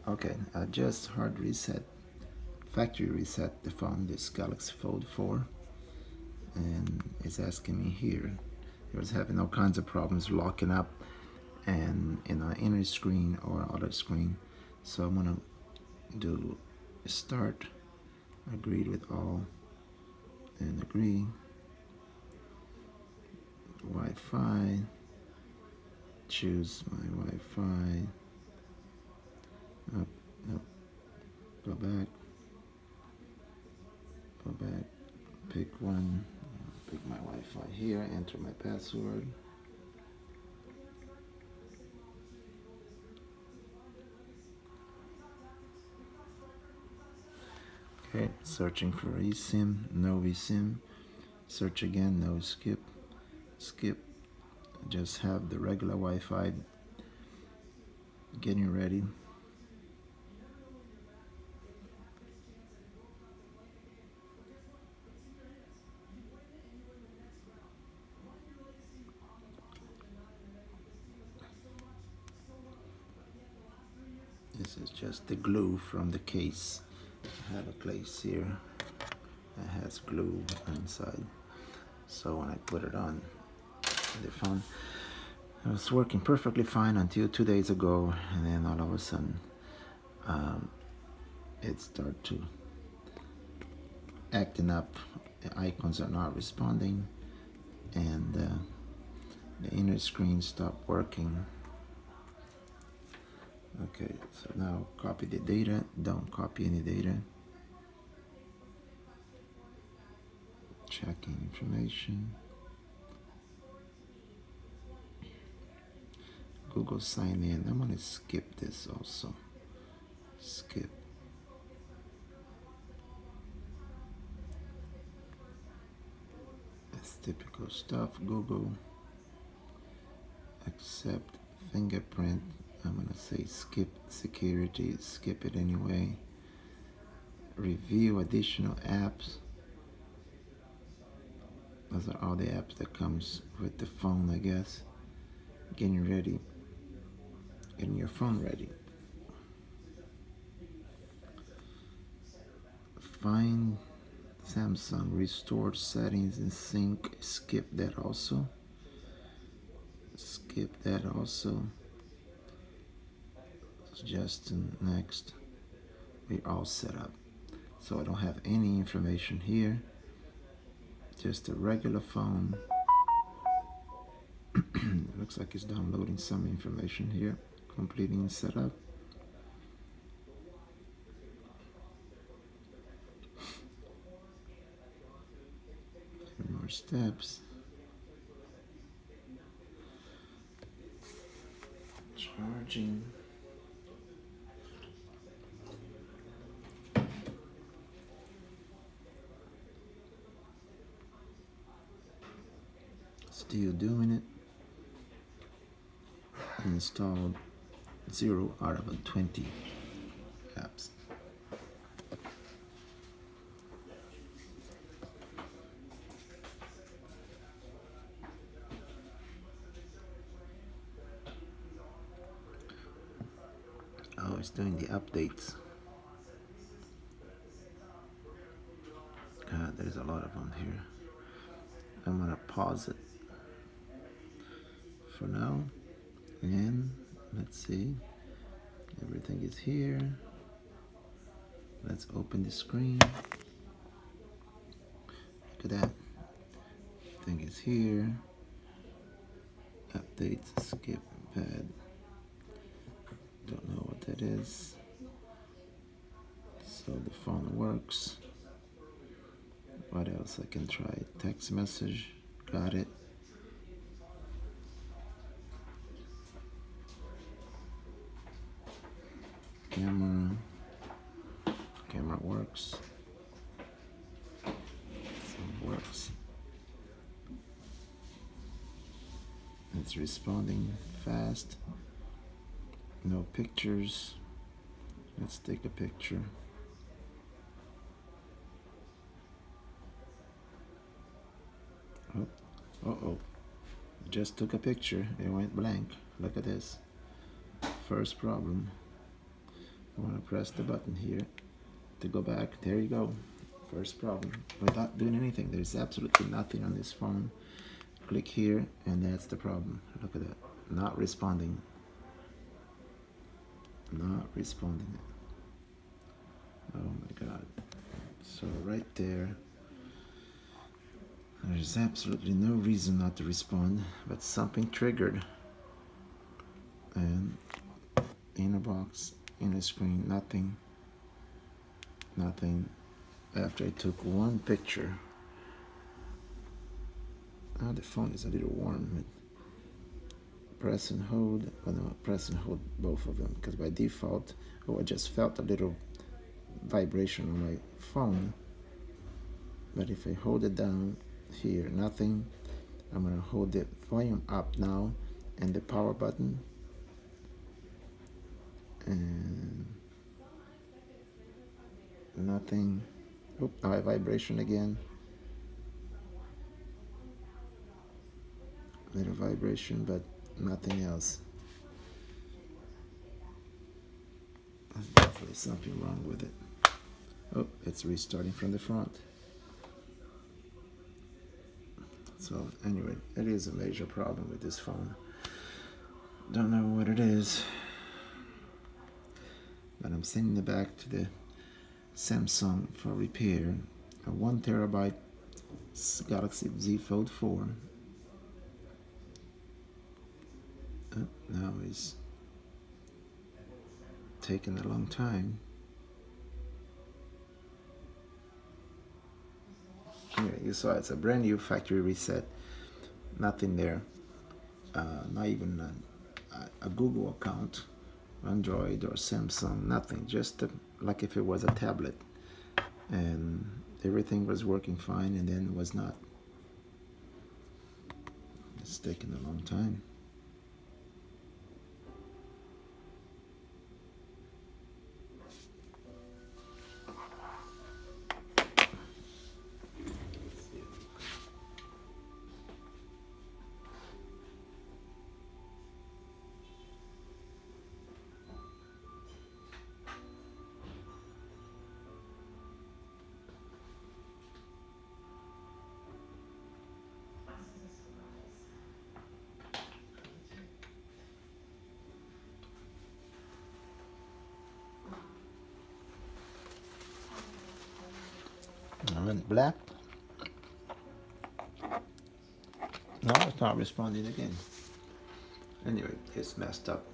Okay, I just hard reset, factory reset the phone, this Galaxy Fold 4, and it's asking me here. It was having all kinds of problems locking up and in an inner screen or other screen. So I'm gonna do start, agreed with all, and agree. Wi-Fi, choose my Wi-Fi, up, up, go back, pick one, pick my Wi-Fi here, enter my password. Okay, searching for eSIM, no eSIM. Search again, no skip. Skip. Just have the regular Wi-Fi. Getting ready. This is just the glue from the case. I have a case here that has glue inside. So when I put it on the phone, it was working perfectly fine until 2 days ago, and then all of a sudden it started to acting up. The icons are not responding, and the inner screen stopped working. Okay, so now copy the data. Don't copy any data. Checking information. Google sign in. I'm gonna skip this also. Skip. That's typical stuff. Google. Accept fingerprint. I'm gonna say skip security. Skip it anyway. Review additional apps. Those are all the apps that comes with the phone, I guess. Getting ready. Getting your phone ready. Find Samsung, restore settings in sync. Skip that also. Skip that also. Just next. We're all set up. So I don't have any information here. Just a regular phone. Looks like it's downloading some information here. Completing setup. More steps. Charging. Still doing it. Installed 0 out of 20 apps. Oh, it's doing the updates. God, there's a lot of them here. I'm gonna pause it for now, and let's see. Everything is here. Let's open the screen. Look at that. Everything is here. Updates, skip pad. Don't know what that is. So the phone works. What else I can try? Text message. Got it. Camera. Camera works. Works. It's responding fast. No pictures. Let's take a picture. Oh, just took a picture. It went blank. Look at this. First problem. I want to press the button here to go back. There you go. First problem. Without doing anything, there's absolutely nothing on this phone. Click here, and that's the problem. Look at that. Not responding. Not responding. Oh my God. So right there, there's absolutely no reason not to respond, but something triggered. And in a box, in a screen, nothing. Nothing. After I took one picture. Oh, the phone is a little warm. Press and hold. Oh no, press and hold both of them, because by default, I just felt a little vibration on my phone. But if I hold it down here, nothing. I'm gonna hold the volume up now and the power button, and nothing. Oh, now I vibration again. Little vibration, but nothing else. There's definitely something wrong with it. Oh, it's restarting from the front. So anyway, it is a major problem with this phone. Don't know what it is, but I'm sending it back to the Samsung for repair. A 1 terabyte Galaxy Z Fold 4. Now it's taking a long time. Here, you saw it's a brand new factory reset. Nothing there. Not even a Google account, Android or Samsung, nothing. Just like if it was a tablet. And everything was working fine, and then was not. It's taking a long time. I went black. No, it's not responding again. Anyway, it's messed up.